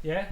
Yeah?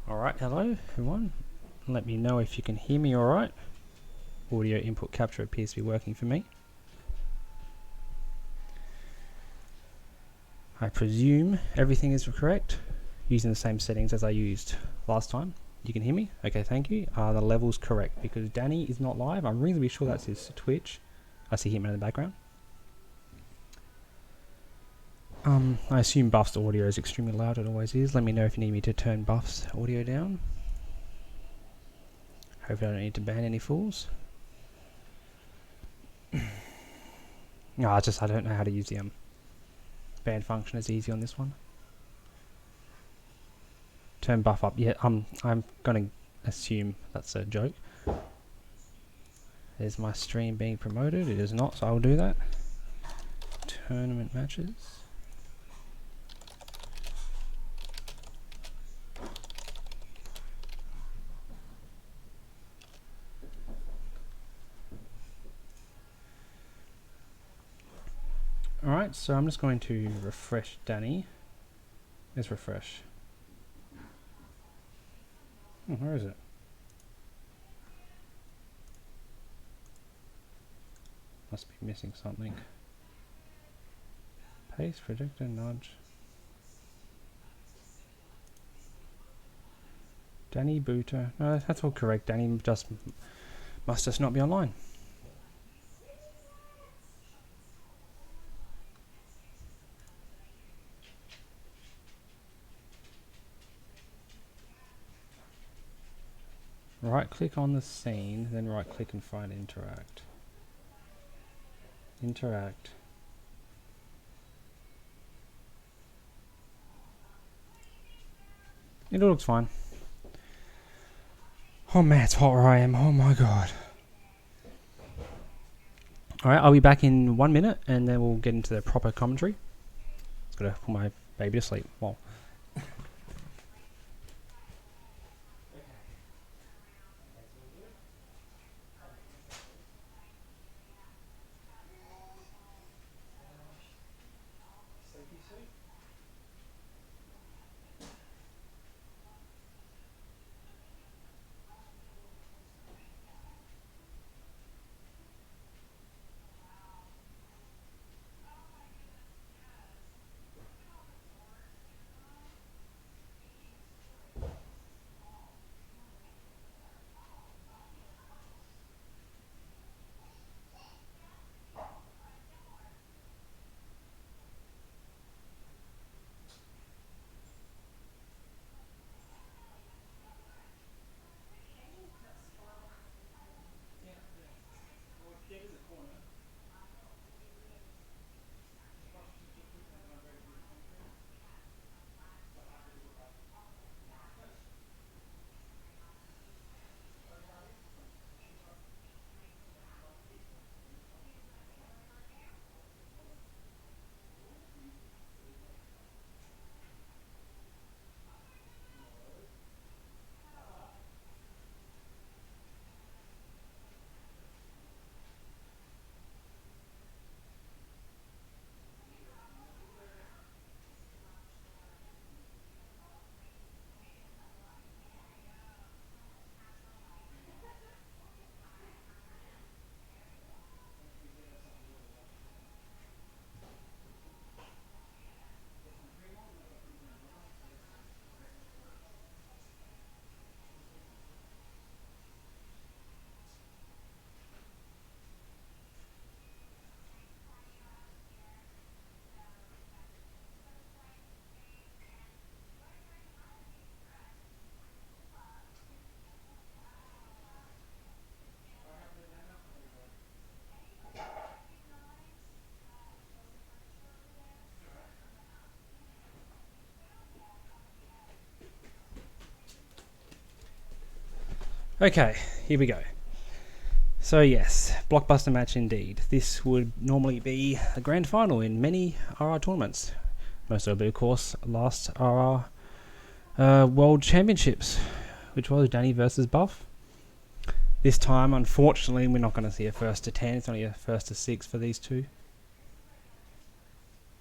Alright, hello everyone. Let me know if you can hear me alright. Audio input capture appears to be working for me. I presume everything is correct, using the same settings as I used last time. You can hear me? Okay, thank you. The level's correct because Danny is not live. I'm reasonably sure that's his Twitch. I see him in the background. I assume Buff's audio is extremely loud, it always is. Let me know if you need me to turn Buff's audio down. Hopefully I don't need to ban any fools. No, I don't know how to use the ban function as easy on this one. Turn Buff up. Yeah, I'm gonna assume that's a joke. There's my stream being promoted. It is not, so I'll do that. Tournament matches. Alright, so I'm just going to refresh Danny. Let's refresh. Where is it? Must be missing something. Paste, projector, nudge. Danibuta. No, that's all correct. Danny must just not be online. Right click on the scene, then right click and find interact. Interact. It all looks fine. Oh man, it's hot where I am. Oh my god. Alright, I'll be back in 1 minute and then we'll get into the proper commentary. Just gotta put my baby to sleep. Well. Okay, here we go. So yes, blockbuster match indeed. This would normally be the grand final in many RR tournaments. Most notably, of course, last RR World Championships, which was Danny versus Buff. This time, unfortunately, we're not going to see a first to 10. It's only a first to 6 for these two.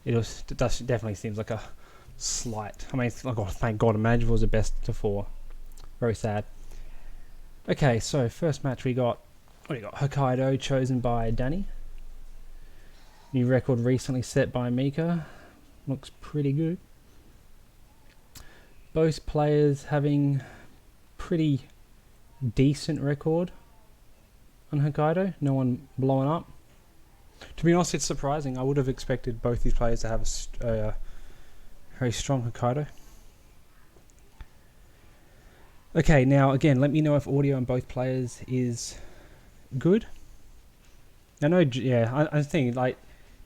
It definitely seems like a slight. I mean, it's like, oh, thank God, imagine it was a best to 4. Very sad. Okay, so first match we got. What do you got? Hokkaido chosen by Danny. New record recently set by Mika. Looks pretty good. Both players having pretty decent record on Hokkaido. No one blowing up. To be honest, it's surprising. I would have expected both these players to have a very strong Hokkaido. Okay, now again, let me know if audio on both players is good. I know, yeah, I think like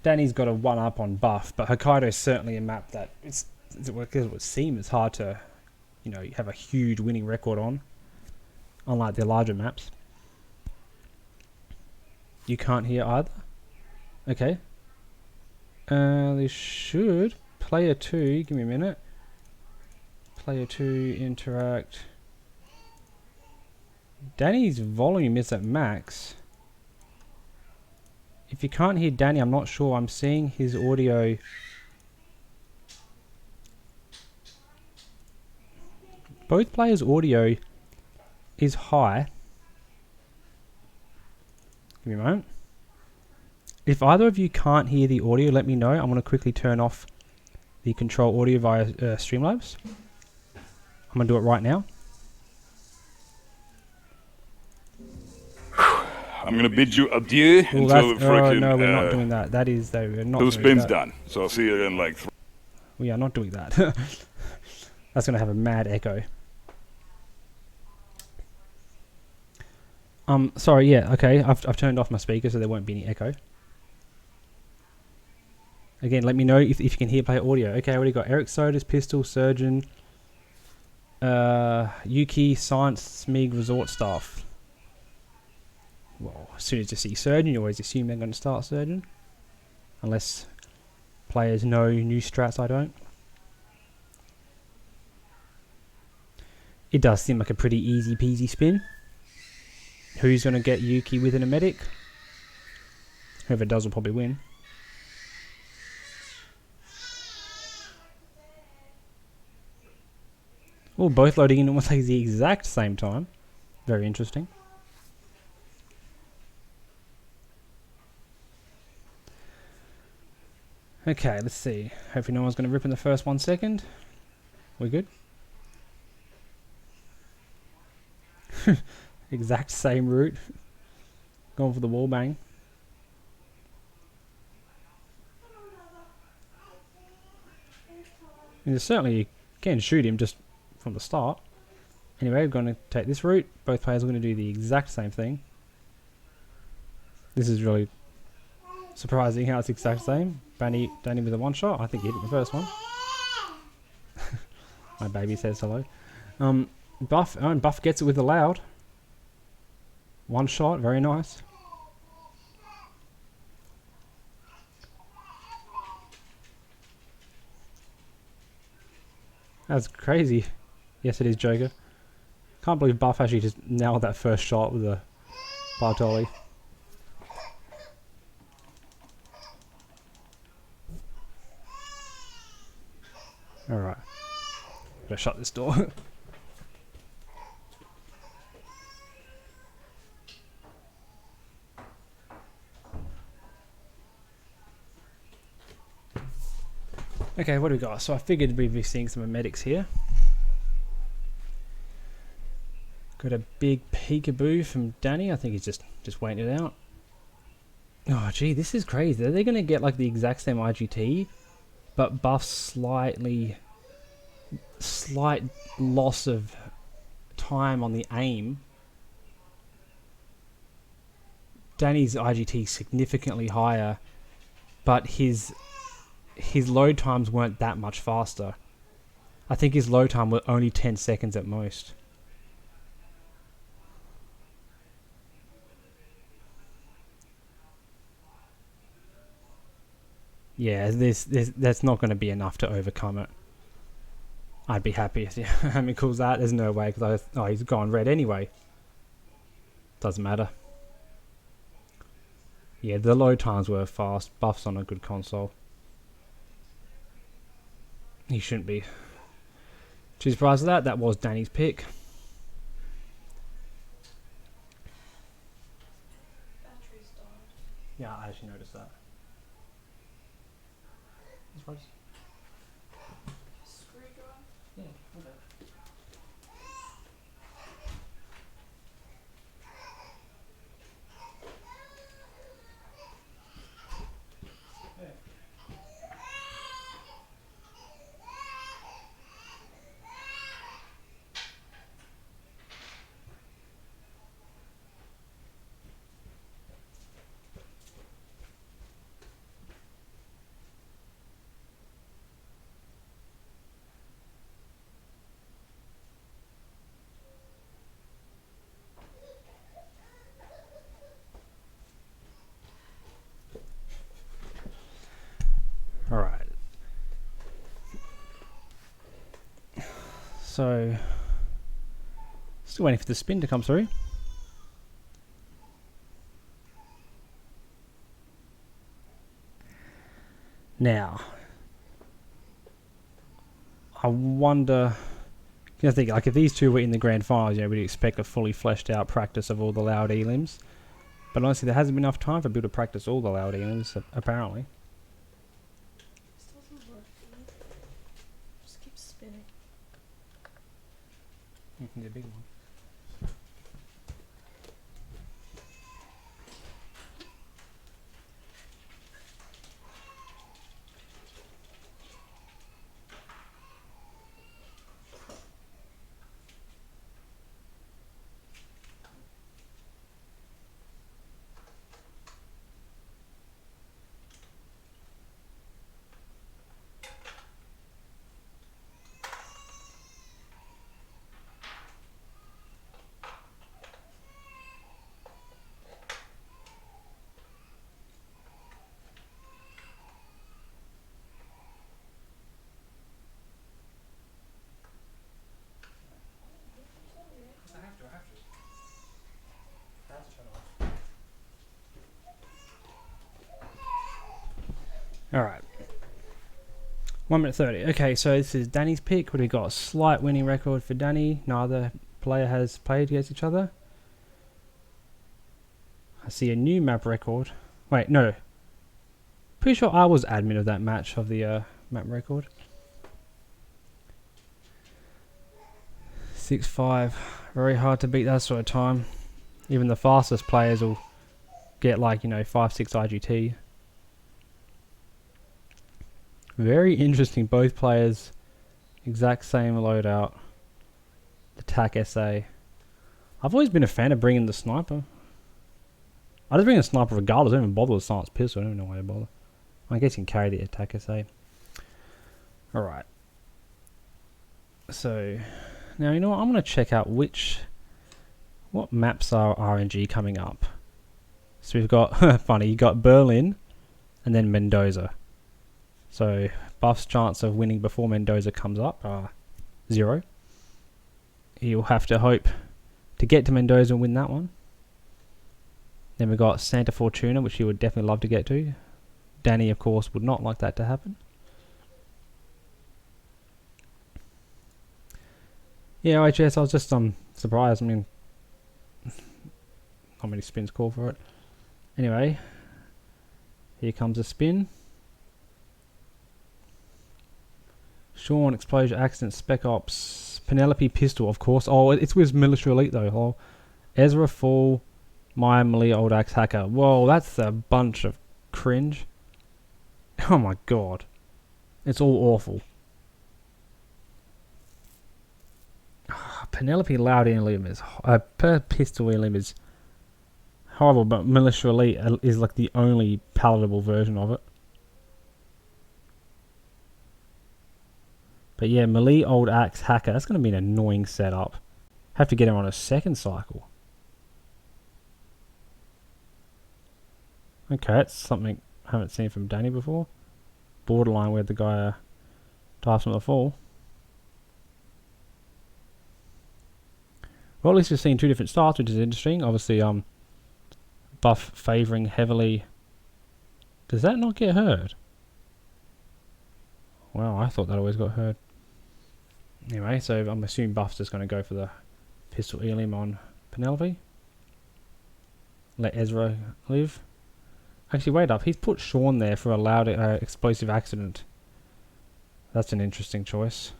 Danny's got a 1-up on Buff, but Hokkaido is certainly a map that it would seem it's hard to, have a huge winning record on, unlike the larger maps. You can't hear either. Okay. This should player 2. Give me a minute. Player 2 interact. Danny's volume is at max. If you can't hear Danny, I'm not sure. I'm seeing his audio. Both players' audio is high. Give me a moment. If either of you can't hear the audio, let me know. I'm going to quickly turn off the control audio via Streamlabs. I'm going to do it right now. I'm going to bid you adieu until freaking... no, we're not doing that. That is... We're not till the spin's done. So I'll see you in like... We are not doing that. That's going to have a mad echo. Sorry, yeah, okay. I've turned off my speaker so there won't be any echo. Again, let me know if you can hear player audio. Okay, I already got Eric Sodas, Pistol, Surgeon, Yuki, Science, Smig, Resort Staff. Well, as soon as you see Surgeon, you always assume they're going to start Surgeon. Unless players know new strats, I don't. It does seem like a pretty easy peasy spin. Who's going to get Yuki within a medic? Whoever does will probably win. Oh, both loading in almost like the exact same time. Very interesting. Okay, let's see. Hopefully no one's going to rip in the first 1 second. We good? Exact same route. Going for the wall bang. And certainly you can shoot him just from the start. Anyway, we're going to take this route. Both players are going to do the exact same thing. This is really surprising how it's the exact same. Danny with a 1-shot. I think he hit the first one. My baby says hello. Buff gets it with the loud. 1-shot, very nice. That's crazy. Yes, it is, Joker. Can't believe Buff actually just nailed that first shot with a Bartoli. Alright. Gotta shut this door. Okay, what do we got? So I figured we'd be seeing some medics here. Got a big peekaboo from Danny. I think he's just waiting it out. Oh, gee, this is crazy. Are they going to get like the exact same IGT, but Buff's slight loss of time on the aim? Danny's IGT is significantly higher, but his load times weren't that much faster. I think his load time was only 10 seconds at most. Yeah, that's not going to be enough to overcome it. I'd be happy if Hammy calls that. There's no way, because he's gone red anyway. Doesn't matter. Yeah, the load times were fast. Buff's on a good console. He shouldn't be too surprised with that. That was Danny's pick. Battery's died. Yeah, I actually noticed that. Screwdriver? Yeah, okay. Alright. So, still waiting for the spin to come through. Now, I wonder, I think, like, if these two were in the grand finals, we'd expect a fully fleshed out practice of all the loud elims. But honestly, there hasn't been enough time for Bill to practice all the loud elims, apparently. Still doesn't work. Just keep spinning. The big one. Alright. 1 minute 30. Okay, so this is Danny's pick. What do we got? A slight winning record for Danny. Neither player has played against each other. I see a new map record. Wait, no. Pretty sure I was admin of that match of the map record. 6-5. Very hard to beat that sort of time. Even the fastest players will get like, 5-6 IGT. Very interesting. Both players, exact same loadout. Attack SA. I've always been a fan of bringing the sniper. I just bring a sniper regardless. I don't even bother with silence pistol. I don't even know why I bother. I guess you can carry the attack SA. Alright. So, now you know what? I'm going to check out what maps are RNG coming up. So we've got, funny, you got Berlin and then Mendoza. So, Buff's chance of winning before Mendoza comes up are 0. He'll have to hope to get to Mendoza and win that one. Then we've got Santa Fortuna, which he would definitely love to get to. Danny, of course, would not like that to happen. Yeah, OHS, I was just surprised. I mean, not many spins call for it. Anyway, here comes a spin. Sean, Explosion, Accident, Spec Ops, Penelope, Pistol, of course. Oh, it's with Military Elite, though. Oh, Ezra, Fall, Maya, Melee, Old Axe, Hacker. Whoa, that's a bunch of cringe. Oh my god. It's all awful. Penelope Loud Elim is... per Pistol Elim is horrible, but Militia Elite is like the only palatable version of it. But yeah, Melee, Old Axe, Hacker. That's going to be an annoying setup. Have to get him on a second cycle. Okay, that's something I haven't seen from Danny before. borderline where the guy dives from the fall. Well, at least we've seen two different starts, which is interesting. Obviously, Buff favouring heavily. Does that not get hurt? Wow, I thought that always got hurt. Anyway, so I'm assuming Buff's just going to go for the pistol elim on Penelope. Let Ezra live. Actually, wait up. He's put Sean there for a loud explosive accident. That's an interesting choice.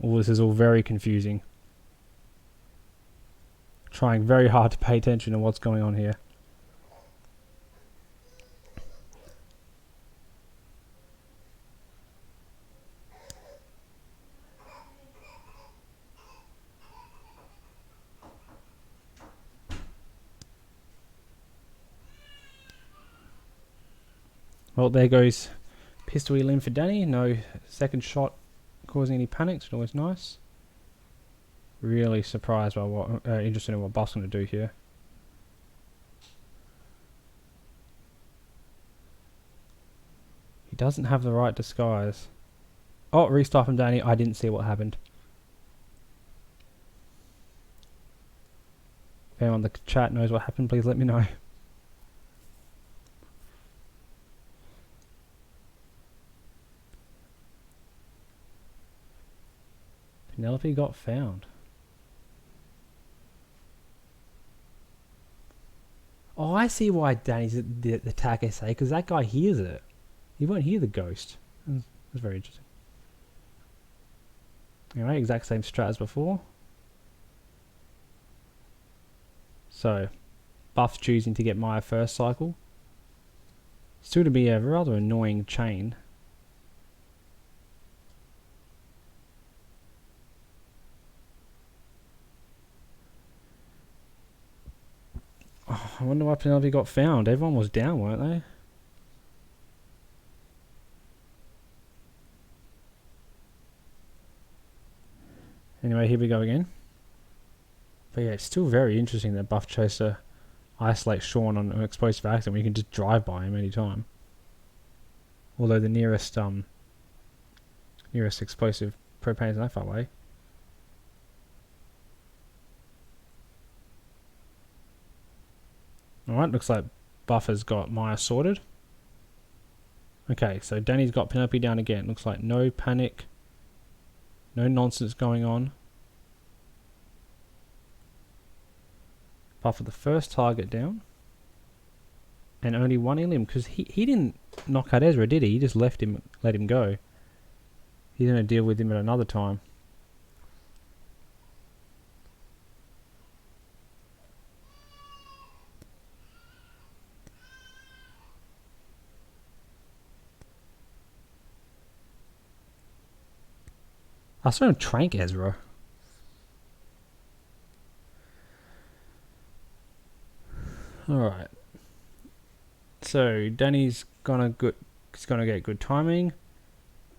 Oh, this is all very confusing. Trying very hard to pay attention to what's going on here. Well, there goes pistol wheel in for Danny. No second shot causing any panics, which is always nice. Really surprised by what, interested in what Buff's going to do here. He doesn't have the right disguise. Oh, restart from Danny. I didn't see what happened. If anyone in the chat knows what happened, please let me know. Penelope got found. Oh, I see why Danny's the attack SA, because that guy hears it. He won't hear the ghost. That's very interesting. Anyway, exact same strat as before. So, Buff's choosing to get Maya first cycle. Still to be a rather annoying chain. Oh, I wonder why Penelope got found. Everyone was down, weren't they? Anyway, here we go again. But yeah, it's still very interesting that Buff chose to isolate Sean on an explosive accident when you can just drive by him anytime. Although the nearest explosive propane is that far away. Alright, looks like Buff has got Maya sorted. Okay, so Danny's got Penelope down again. Looks like no panic. No nonsense going on. Buff with the first target down. And only one elim, because he didn't knock out Ezra, did he? He just let him go. He's going to deal with him at another time. I saw him trank Ezra. Alright. So Danny's gonna get good timing.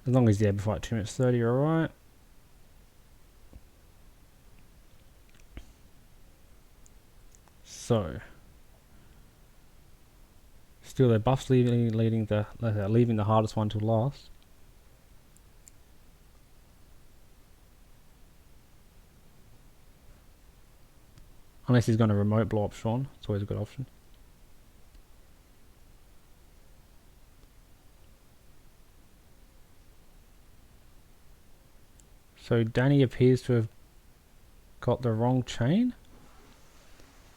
As long as he's there before like 2 minutes 30, alright. So still their Buff's leaving the hardest one to last. Unless he's going to remote blow up Sean. It's always a good option. So Danny appears to have got the wrong chain.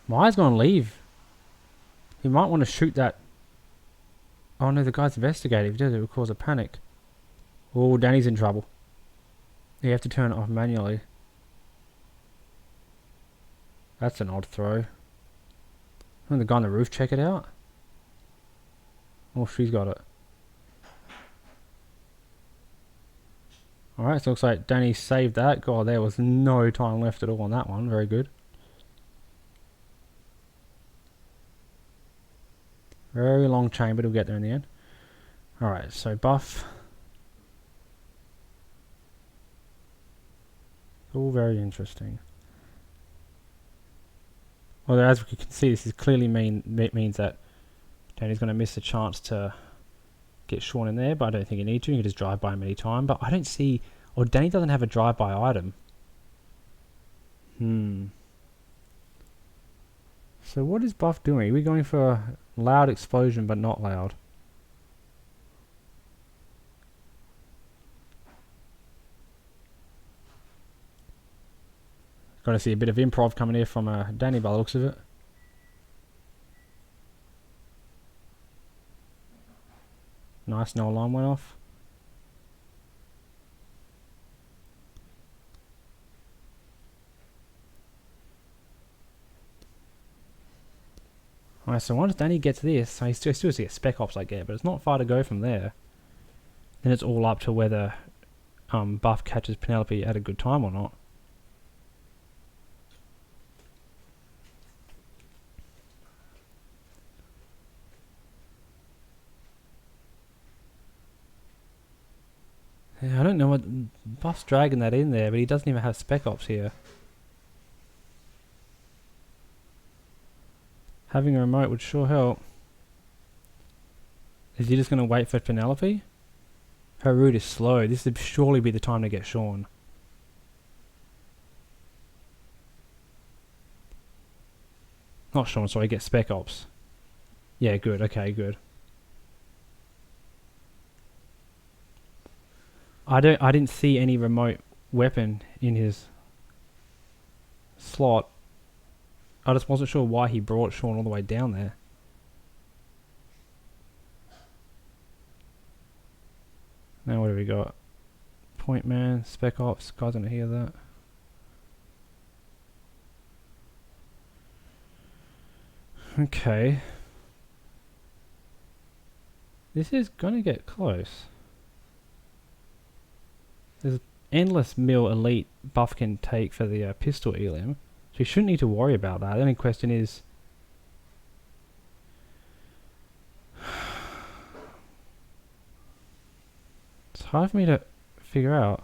Maya's going to leave. He might want to shoot that. Oh no, the guy's investigating. If he does, it will cause a panic. Oh, Danny's in trouble. You have to turn it off manually. That's an odd throw. And the guy on the roof check it out? Oh, she's got it. Alright, so it looks like Danny saved that. God, there was no time left at all on that one. Very good. Very long chain, but he'll get there in the end. Alright, so Buff. All very interesting. Well, as we can see, this is clearly means that Danny's going to miss a chance to get Sean in there, but I don't think you need to. You can just drive by him any time. But I don't see... Or Danny doesn't have a drive-by item. So what is Buff doing? Are we going for a loud explosion but not loud? Got to see a bit of improv coming here from Danny by the looks of it. Nice, no alarm went off. Alright, so once Danny gets this, so he still has to get Spec Ops, I get, but it's not far to go from there. Then it's all up to whether Buff catches Penelope at a good time or not. Yeah, I don't know what... Buff's dragging that in there, but he doesn't even have Spec Ops here. Having a remote would sure help. Is he just going to wait for Penelope? Her route is slow. This would surely be the time to get Sean. Not Sean, sorry, get Spec Ops. Yeah, good. Okay, good. I didn't see any remote weapon in his slot. I just wasn't sure why he brought Sean all the way down there. Now what do we got? Point man, Spec Ops, guy's gonna hear that. Okay. This is gonna get close. There's endless mil elite Buff can take for the pistol elim, so you shouldn't need to worry about that. The only question is... It's hard for me to figure out.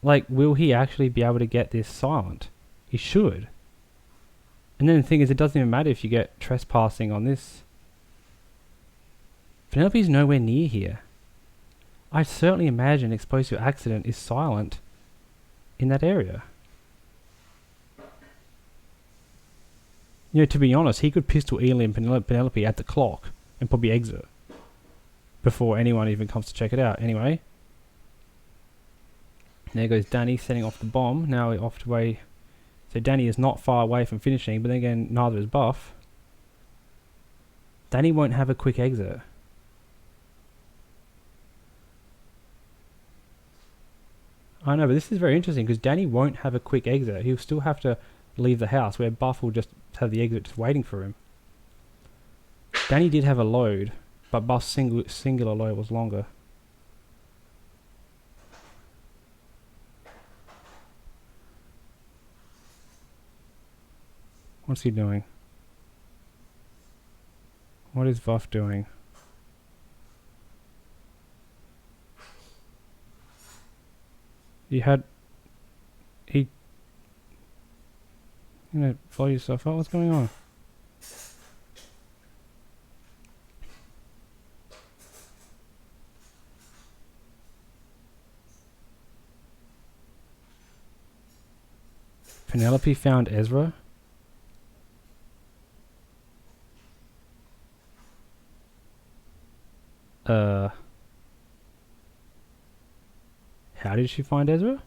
Like, will he actually be able to get this silent? He should. And then the thing is, it doesn't even matter if you get trespassing on this. Penelope's nowhere near here. I certainly imagine explosive accident is silent in that area. You know, to be honest, he could pistol elim Penelope at the clock and probably exit before anyone even comes to check it out. Anyway, there goes Danny setting off the bomb. Now we're off to way. So Danny is not far away from finishing, but then again, neither is Buff. Danny won't have a quick exit. I know, but this is very interesting because Danny won't have a quick exit. He'll still have to leave the house, where Buff will just have the exit just waiting for him. Danny did have a load, but Buff's singular load was longer. What's he doing? What is Buff doing? You know, follow yourself out. What's going on? Penelope found Ezra. How did she find Ezra?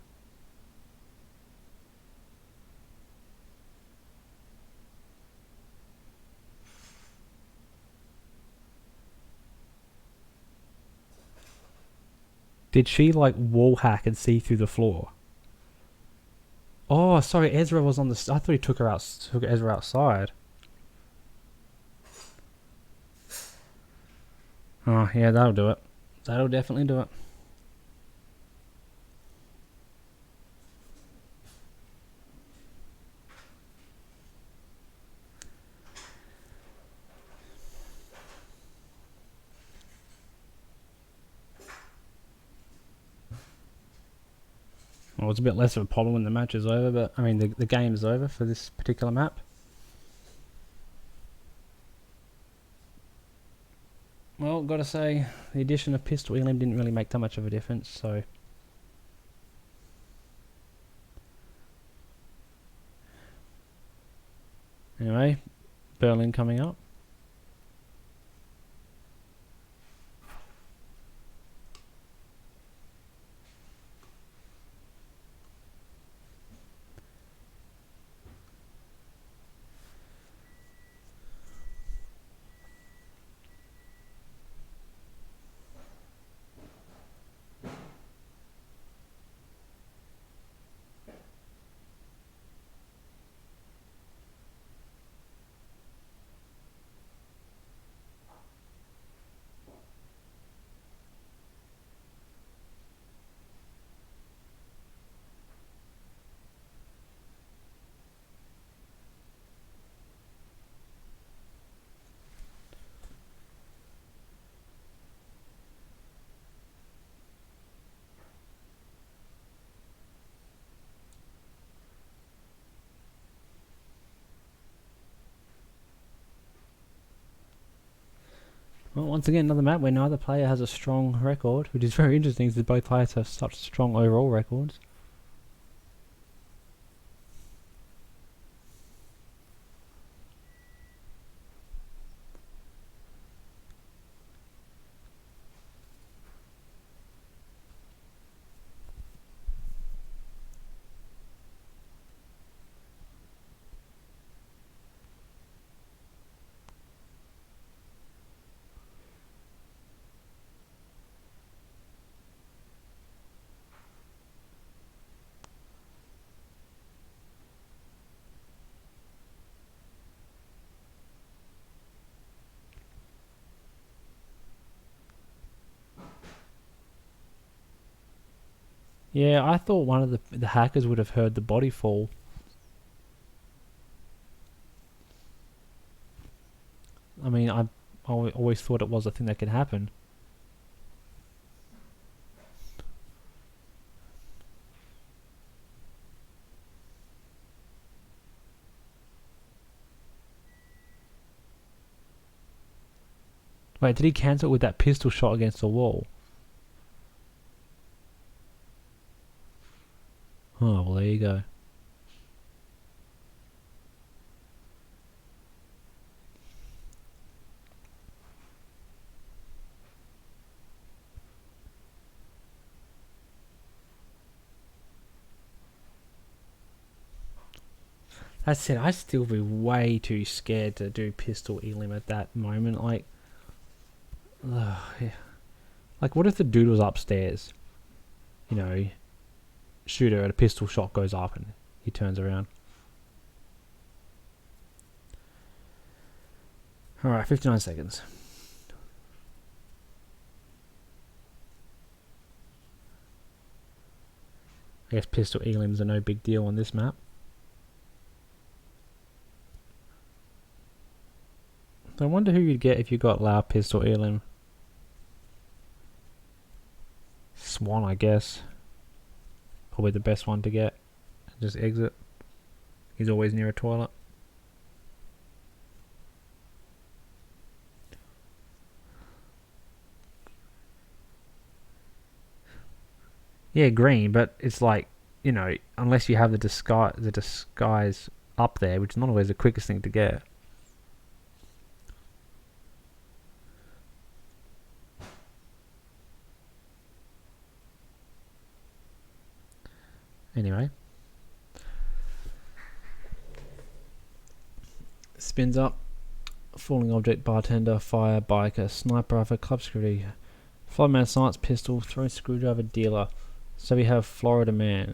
Did she like wall hack and see through the floor? Oh, sorry, Ezra was on the... I thought he took Ezra outside. Oh, yeah, that'll do it. That'll definitely do it. Well, it's a bit less of a problem when the match is over, but I mean the game is over for this particular map. Well, gotta say, the addition of pistol elim didn't really make that much of a difference, so... Anyway, Berlin coming up. Well, once again, another map where neither player has a strong record, which is very interesting since both players have such strong overall records. Yeah, I thought one of the hackers would have heard the body fall. I mean, I always thought it was a thing that could happen. Wait, did he cancel with that pistol shot against the wall? Oh, well, there you go. That said, I'd still be way too scared to do pistol elim at that moment. Like, yeah. Like, what if the dude was upstairs? You know, shooter at a pistol shot goes up and he turns around. Alright, 59 seconds. I guess pistol elims are no big deal on this map. I wonder who you'd get if you got loud pistol elim. Swan, I guess. Probably the best one to get. Just exit. He's always near a toilet. Yeah, green, but it's like, you know, unless you have the disguise up there, which is not always the quickest thing to get. Anyway. Spins up. Falling object, bartender, fire, biker, sniper rifle, club security, 5-man science pistol, throwing screwdriver, dealer. So we have Florida man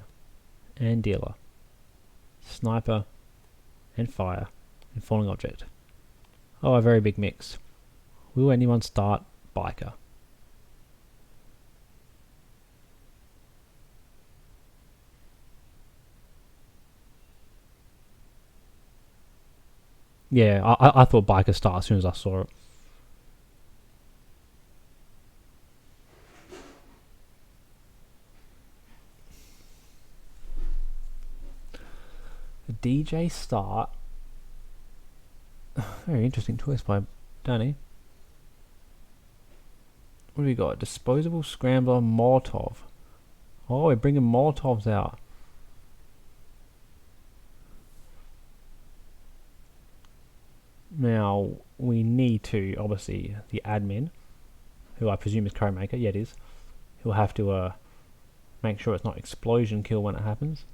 and dealer, sniper and fire, and falling object. Oh, a very big mix. Will anyone start biker? Yeah, I thought biker start as soon as I saw it. DJ start. Very interesting choice by Danny. What do we got? Disposable scrambler Molotov. Oh, we're bringing Molotovs out. Now, we need to, obviously, the admin, who I presume is code maker, yeah it is, he'll have to make sure it's not explosion kill when it happens.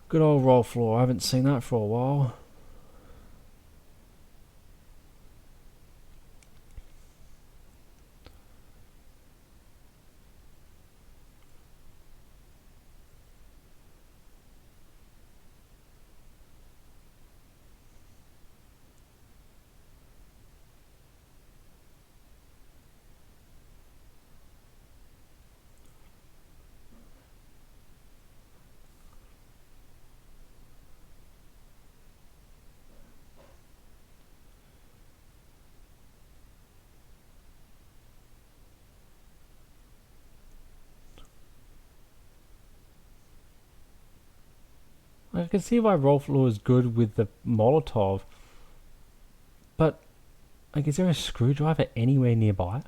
Good old roll floor, I haven't seen that for a while. I can see why roll floor is good with the Molotov, but like, is there a screwdriver anywhere nearby?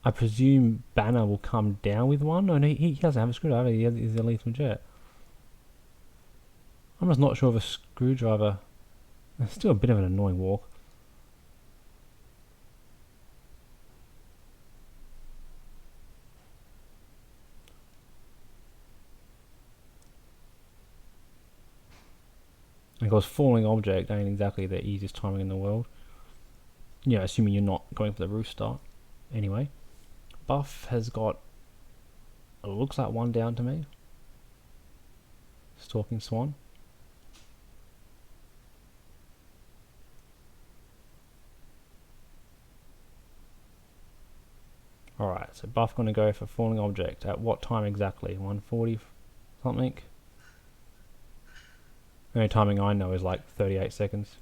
I presume Banner will come down with one. No, he doesn't have a screwdriver. He's a lethal jet. I'm just not sure of a screwdriver. It's still a bit of an annoying walk. And of course, falling object ain't exactly the easiest timing in the world. Yeah, assuming you're not going for the roof start. Anyway, Buff has got, it looks like one down to me. Stalking Swan. Alright, so Buff going to go for falling object. At what time exactly? 140 something? The only timing I know is like 38 seconds.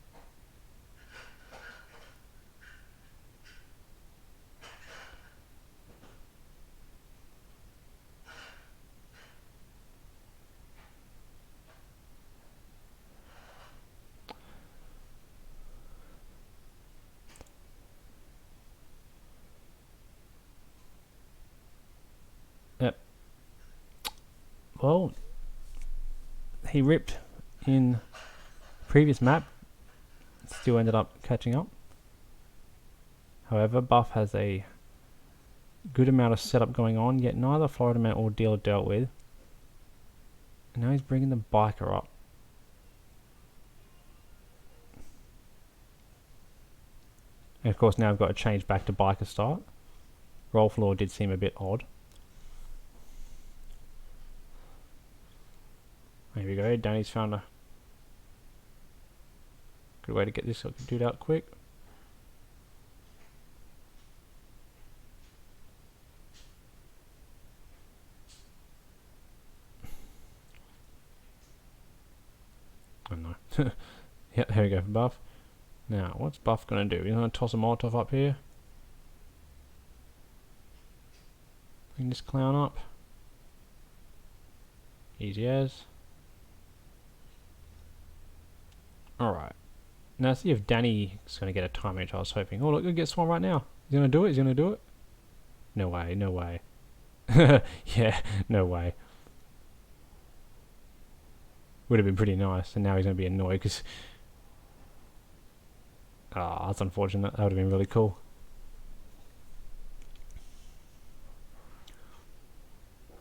Yep. Well, he ripped in previous map, still ended up catching up. However, Buff has a good amount of setup going on, yet neither Florida Man or Dealer dealt with. And now he's bringing the biker up. And of course now I've got to change back to biker start. Roll floor did seem a bit odd. There we go, Danny's found a good way to get this dude out quick. Oh no. Yeah, here we go for Buff. Now, what's Buff going to do? He's going to toss a Molotov up here. Bring this clown up. Easy as. Alright. Now see if Danny is going to get a time which I was hoping. Oh look, he'll get Swan right now. He's going to do it? He's going to do it? No way, no way. Yeah, no way. Would have been pretty nice, and now he's going to be annoyed because... Ah, that's unfortunate. That would have been really cool.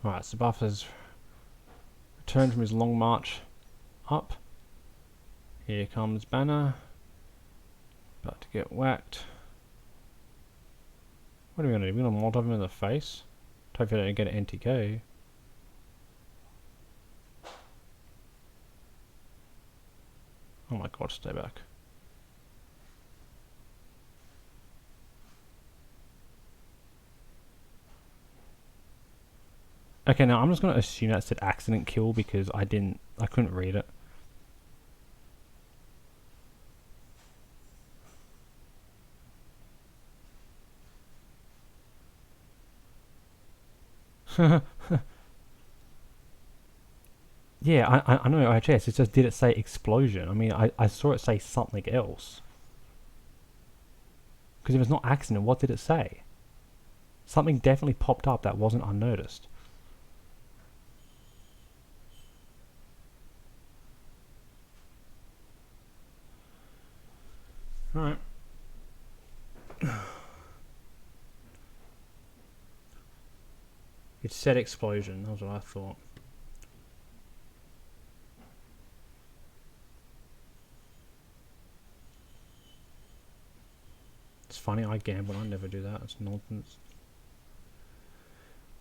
Alright, so Buff has returned from his long march up. Here comes Banner. About to get whacked. What are we going to do? We're going to Molotov him in the face? Hopefully I don't get an NTK. Oh my god, stay back. Okay, now I'm just going to assume that said accident kill because I couldn't read it. Yeah, I know OHS. It just did it say explosion. I mean, I saw it say something else. Because if it's not accident, what did it say? Something definitely popped up that wasn't unnoticed. Alright. It said explosion. That was what I thought. It's funny, I gamble. I never do that. It's nonsense.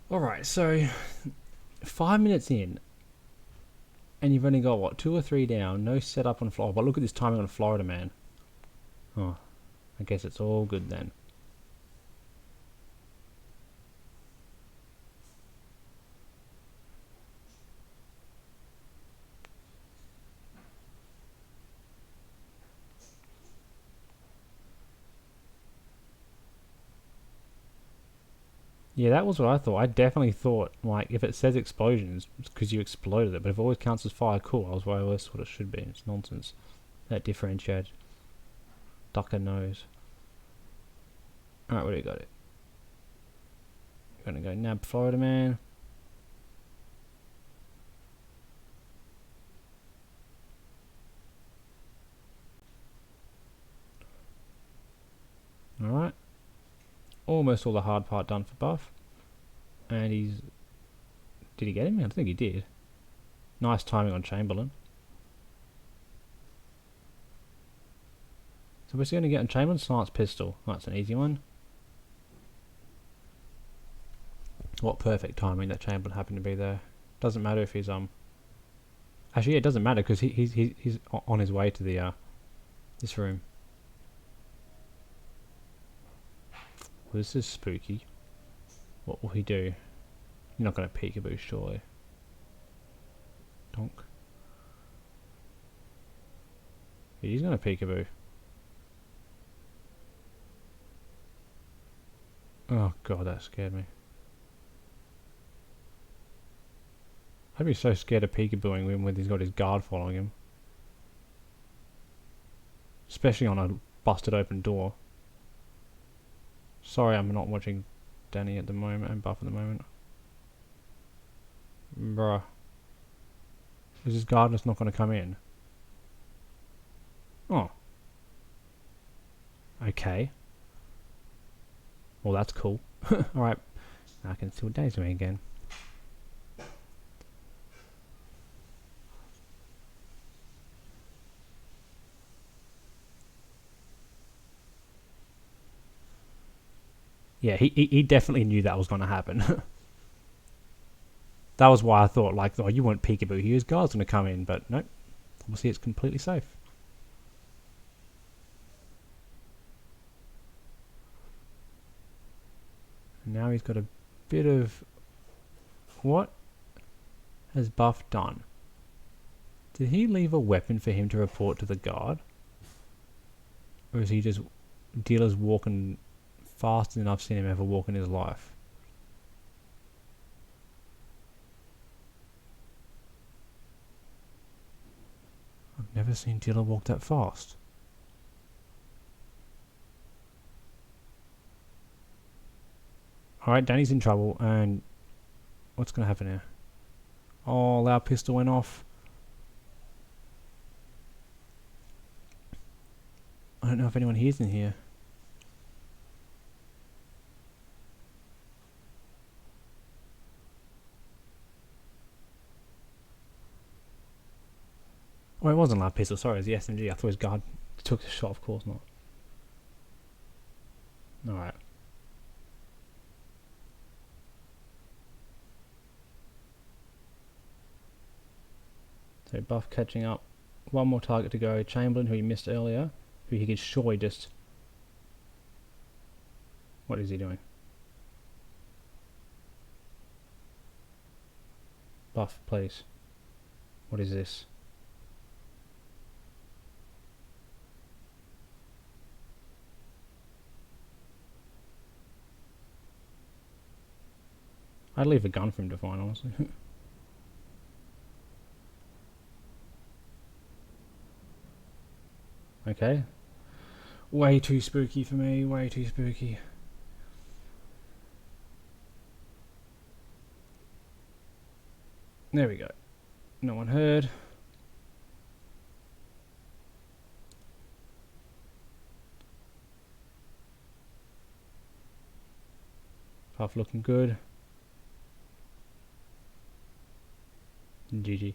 Alright, so 5 minutes in, and you've only got, what, 2 or 3 down. No setup on Florida. But look at this timing on Florida, man. Oh, I guess it's all good then. Yeah, that was what I thought. I definitely thought, like, if it says explosions, it's because you exploded it. But if it always counts as fire, cool. I was well, that's what it should be. It's nonsense. That differentiates. Ducker knows. Alright, what do you got it? You're gonna go nab Florida man. Alright. Almost all the hard part done for Buff. And he's... Did he get him? I don't think he did. Nice timing on Chamberlain. So what's he going to get on Chamberlain? Science pistol. That's an easy one. What perfect timing that Chamberlain happened to be there. Doesn't matter if he's Actually, yeah, it doesn't matter because he's on his way to the this room. Well, this is spooky. What will he do? You're not going to peekaboo, surely. Donk. He's going to peekaboo. Oh god, that scared me. I'd be so scared of peekabooing him when he's got his guard following him. Especially on a busted open door. Sorry, I'm not watching Danny at the moment and Buff at the moment. Bruh. Is his guard just not going to come in? Oh. Okay. Well, that's cool. Alright. Now I can see what Danny's doing again. Yeah, he definitely knew that was going to happen. That was why I thought, like, oh, you want peekaboo here, his guard's going to come in, but nope. Obviously it's completely safe. And now he's got a bit of... What has Buff done? Did he leave a weapon for him to report to the guard? Or is he just... Dealer's walking faster than I've seen him ever walk in his life? I've never seen Dealer walk that fast. Alright, Danny's in trouble, and what's going to happen here? Oh, loud pistol went off. I don't know if anyone hears in here. Oh, it wasn't loud pistol, sorry, it was the SMG. I thought his guard took the shot, of course not. Alright. So Buff catching up. One more target to go. Chamberlain, who he missed earlier, who he could surely just... What is he doing? Buff, please. What is this? I'd leave a gun for him to find, honestly. Okay. Way too spooky for me, way too spooky. There we go. No one heard. Half looking good. GG.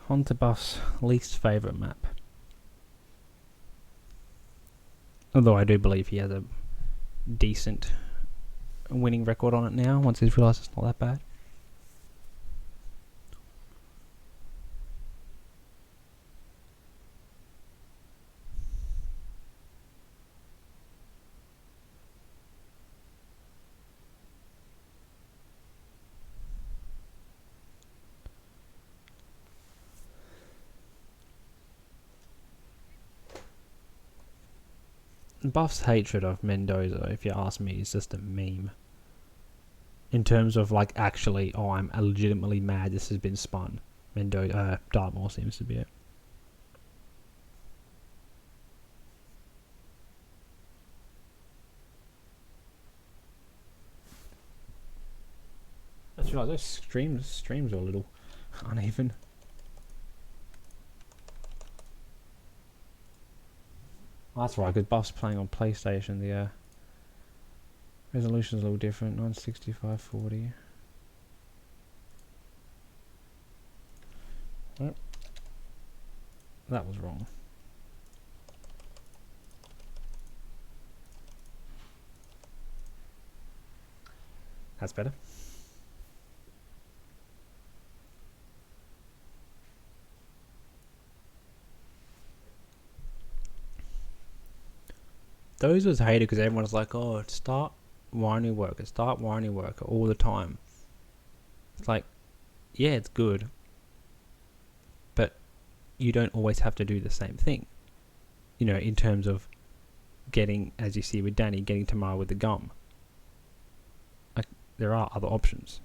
On to Buff's least favourite map. Although I do believe he has a decent winning record on it now, once he's realised it's not that bad. Buff's hatred of Mendoza, if you ask me, is just a meme. In terms of like actually, oh, I'm legitimately mad this has been spun. Dartmoor seems to be it. I just realised those streams are a little uneven. Oh, that's right, because Buff's playing on PlayStation. The resolution's a little different. 965/40. Nope. That was wrong. That's better. Those was hated because everyone was like, oh, start whiny worker all the time. It's like, yeah, it's good, but you don't always have to do the same thing. You know, in terms of getting, as you see with Danny, getting Tamara with the gum. Like, there are other options.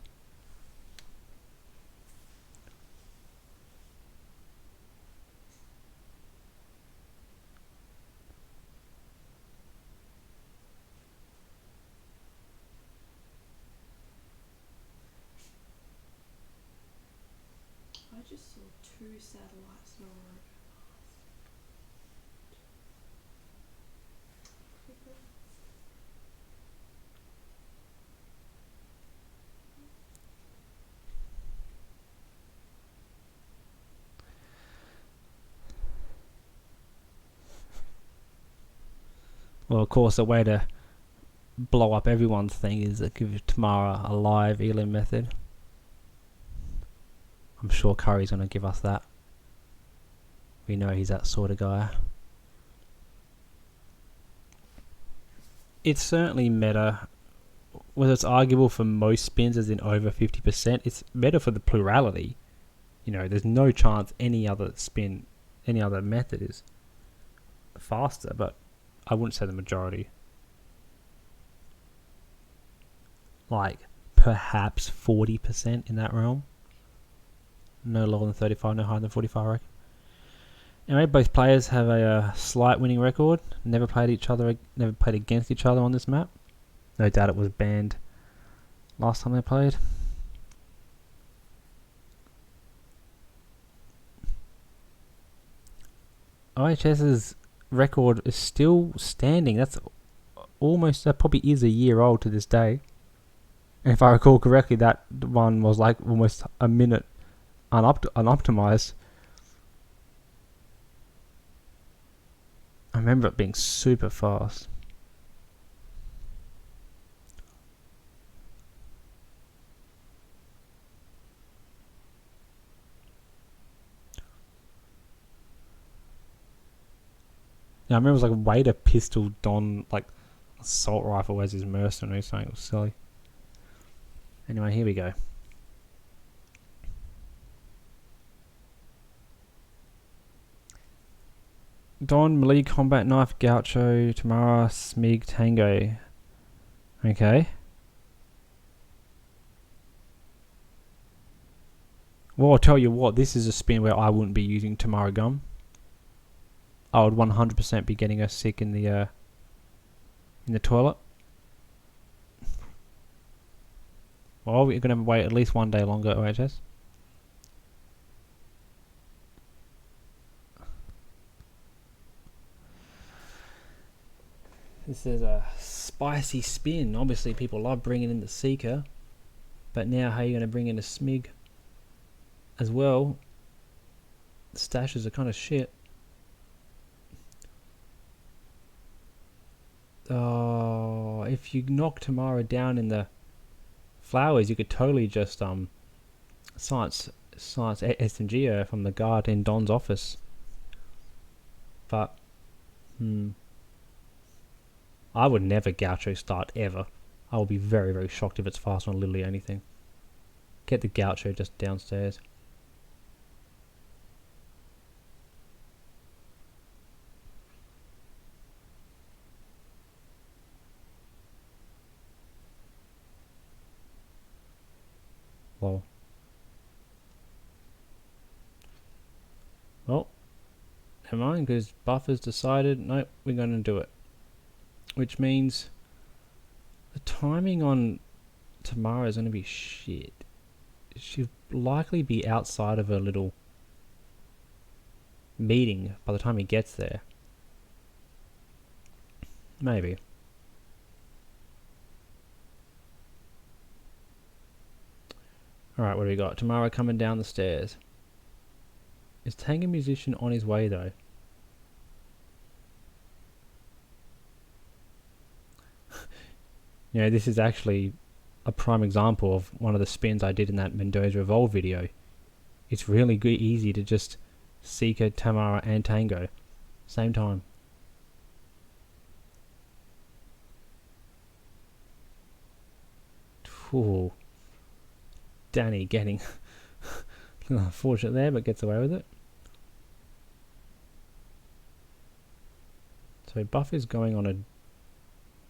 I just saw 2 satellites in a row. Well, of course, the way to blow up everyone's thing is to give Tamara a live Elim method. I'm sure Curry's going to give us that. We know he's that sort of guy. It's certainly meta. Whether it's arguable for most spins as in over 50%, it's meta for the plurality. You know, there's no chance any other spin, any other method is faster, but I wouldn't say the majority. Like, perhaps 40% in that realm. No lower than 35, no higher than 45, I reckon. Anyway, both players have a slight winning record. Never played against each other on this map. No doubt it was banned last time they played. OHS's record is still standing. That probably is a year old to this day. And if I recall correctly, that one was like almost a minute unoptimized. I remember it being super fast. Yeah, I remember it was like a waiter pistol Don like assault rifle as his mercenary, something. It was silly. Anyway, here we go. Don, melee combat knife, gaucho, Tamara, Smig, Tango. Okay. Well, I'll tell you what, this is a spin where I wouldn't be using Tamara gum. I would 100% be getting her sick in the toilet. Well, we're going to wait at least one day longer, OHS. This is a spicy spin. Obviously, people love bringing in the Seeker. But now, how are you going to bring in a Smig as well? The stashes are kind of shit. Oh, if you knock Tamara down in the flowers, you could totally just silence SMG her from the guard in Don's office. But I would never gaucho start ever. I will be very, very shocked if it's fast on literally anything. Get the gaucho just downstairs. Well, never mind, because Buffer's decided, nope, we're going to do it. Which means the timing on Tamara is going to be shit. She'll likely be outside of her little meeting by the time he gets there. Maybe. Alright, what do we got? Tamara coming down the stairs. Is Tango Musician on his way though? You know, this is actually a prime example of one of the spins I did in that Mendoza Revolve video. It's really good, easy to just Seeker, Tamara and Tango same time. Ooh. Danny getting unfortunate there, but gets away with it. So Buff is going on a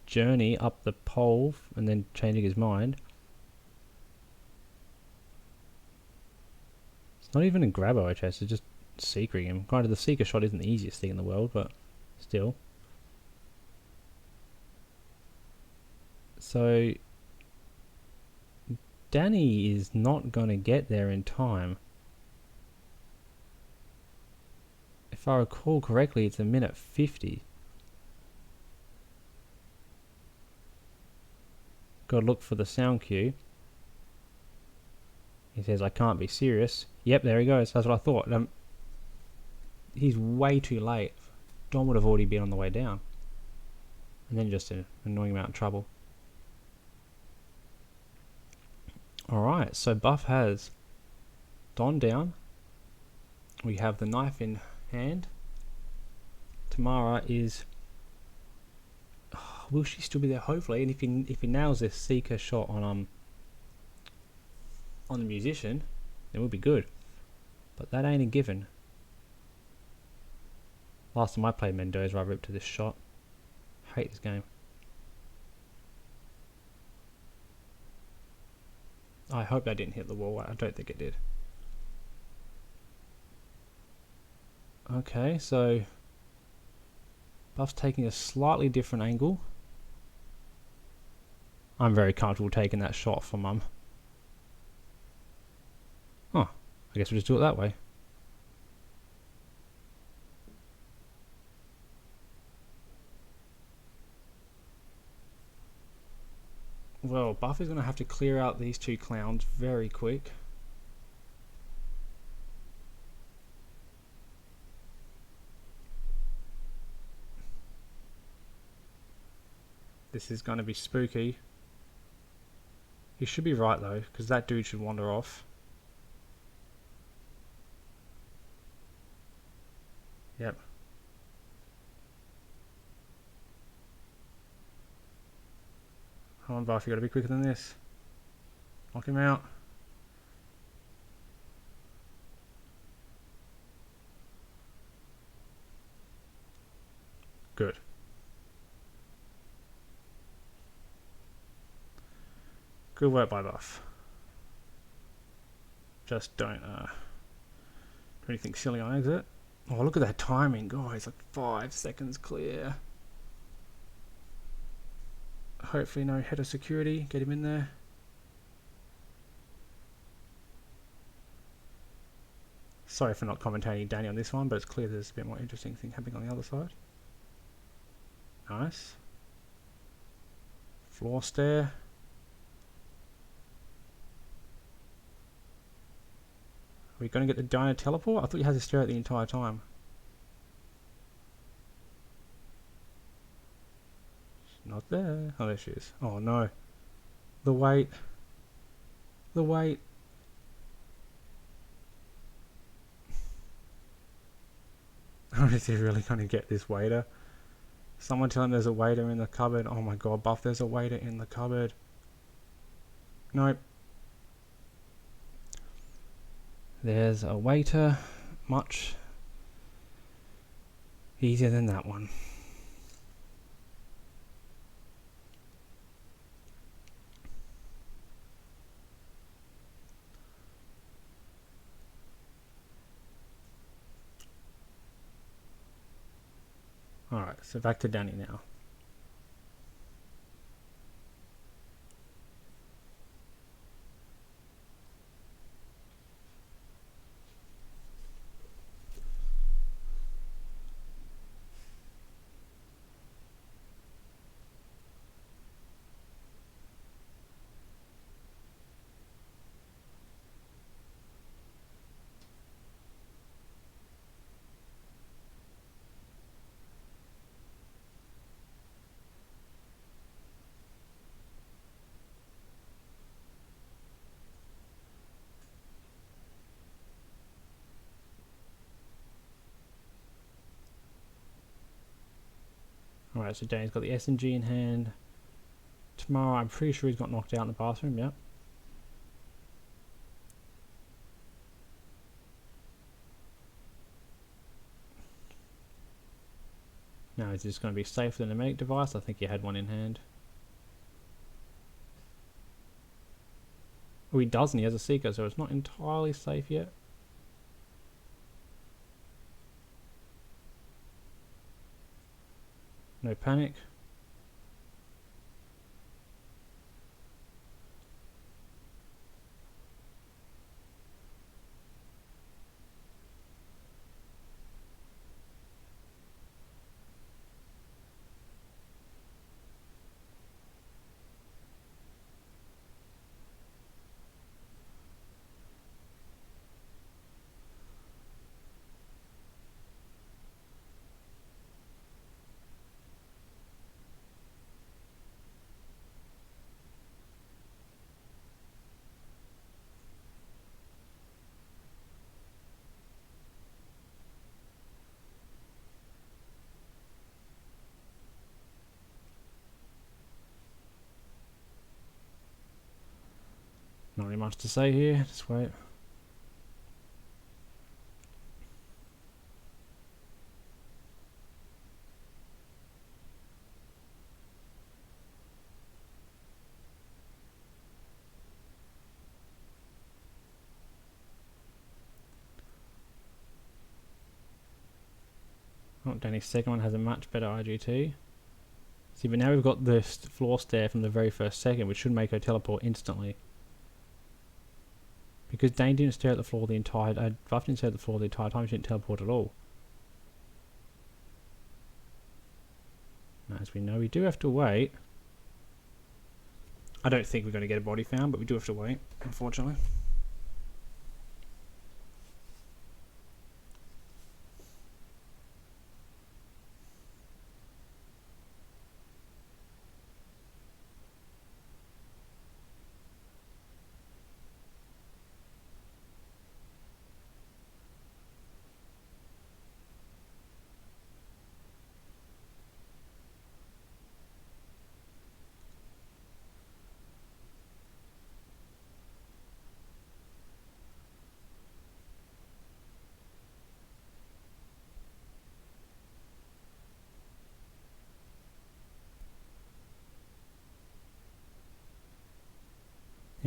journey up the pole and then changing his mind. It's not even a grab OHS, it's just seekering him. Kind of the seeker shot isn't the easiest thing in the world, but still. So Danny is not going to get there in time. If I recall correctly, it's a minute 50. Got to look for the sound cue. He says, I can't be serious. Yep, there he goes. That's what I thought. He's way too late. Don would have already been on the way down. And then just an annoying amount of trouble. Alright, so Buff has Don down. We have the knife in hand. Tamara is... will she still be there? Hopefully. And if he nails this Seeker shot on the musician, then we'll be good. But that ain't a given. Last time I played Mendoza, I ripped to this shot. Hate this game. I hope that didn't hit the wall. I don't think it did. Okay, so Buff's taking a slightly different angle. I'm very comfortable taking that shot from Oh, I guess we'll just do it that way. Well, Buff is going to have to clear out these two clowns very quick. This is going to be spooky. He should be right though, because that dude should wander off. Yep. Come on, Buff, you gotta be quicker than this. Knock him out. Good. Good work by Buff. Just don't do anything silly on exit. Oh, look at that timing, guys. Like 5 seconds clear. Hopefully no head of security. Get him in there. Sorry for not commentating Danny on this one, but it's clear there's a bit more interesting thing happening on the other side. Nice. Floor stair. Are we going to get the Dyna teleport? I thought you had to stare at the entire time. She's not there. Oh, there she is. Oh no. The wait. The wait. Is he really going to get this waiter? Someone tell him there's a waiter in the cupboard. Oh my god, Buff, there's a waiter in the cupboard. Nope. There's a waiter. Much easier than that one. Alright, so back to Danny now. Alright, so Danny's got the S&G in hand. Tomorrow, I'm pretty sure he's got knocked out in the bathroom, yep. Now, is this going to be safer than a medic device? I think he had one in hand. Oh, he doesn't. He has a Seeker, so it's not entirely safe yet. No panic. Not really much to say here, just wait. Oh, Danny's second one has a much better IGT. See, but now we've got the floor stair from the very first second, which should make her teleport instantly. Because Danny didn't stare at the floor the entire... Buff didn't stare at the floor the entire time, she didn't teleport at all. Now, as we know, we do have to wait. I don't think we're going to get a body found, but we do have to wait, unfortunately.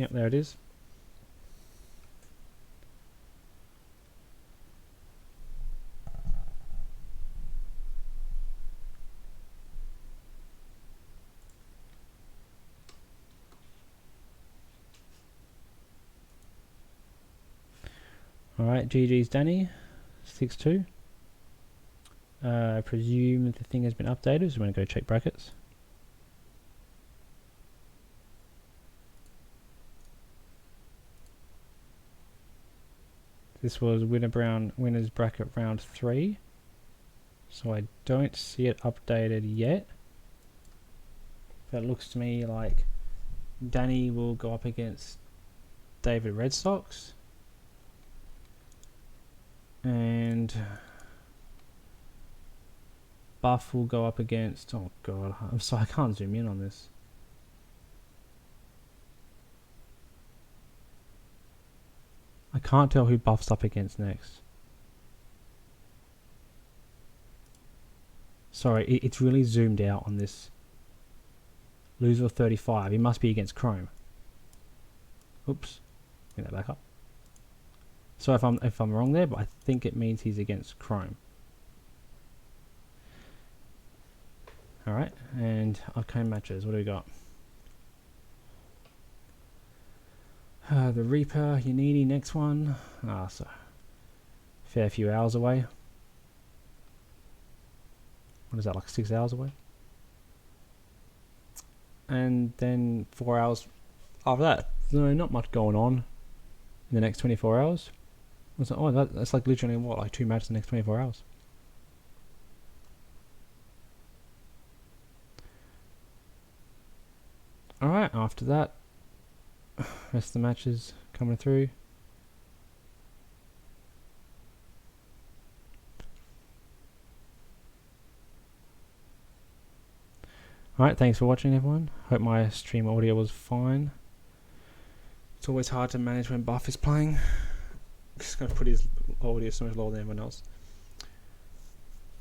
Yep, there it is. Alright, GG's Danny. 6-2. I presume the thing has been updated, so I'm going to go check brackets. This was winners bracket round 3. So I don't see it updated yet. But it looks to me like Danny will go up against David Red Sox. And Buff will go up against... Oh god, I'm sorry, I can't zoom in on this. I can't tell who Buff's up against next. Sorry, it's really zoomed out on this. Loser 35. He must be against Chrome. Oops. Bring that back up. So if I'm wrong there, but I think it means he's against Chrome. Alright, and arcane matches. What do we got? The Reaper, Uniti, next one. So fair few hours away. What is that, like 6 hours away? And then 4 hours after that. So not much going on in the next 24 hours. Oh, that's like literally what, like 2 matches in the next 24 hours. Alright, after that, rest of the matches coming through. Alright, thanks for watching everyone. Hope my stream audio was fine. It's always hard to manage when Buff is playing. Just gotta put his audio so much lower than everyone else.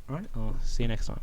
Alright, I'll see you next time.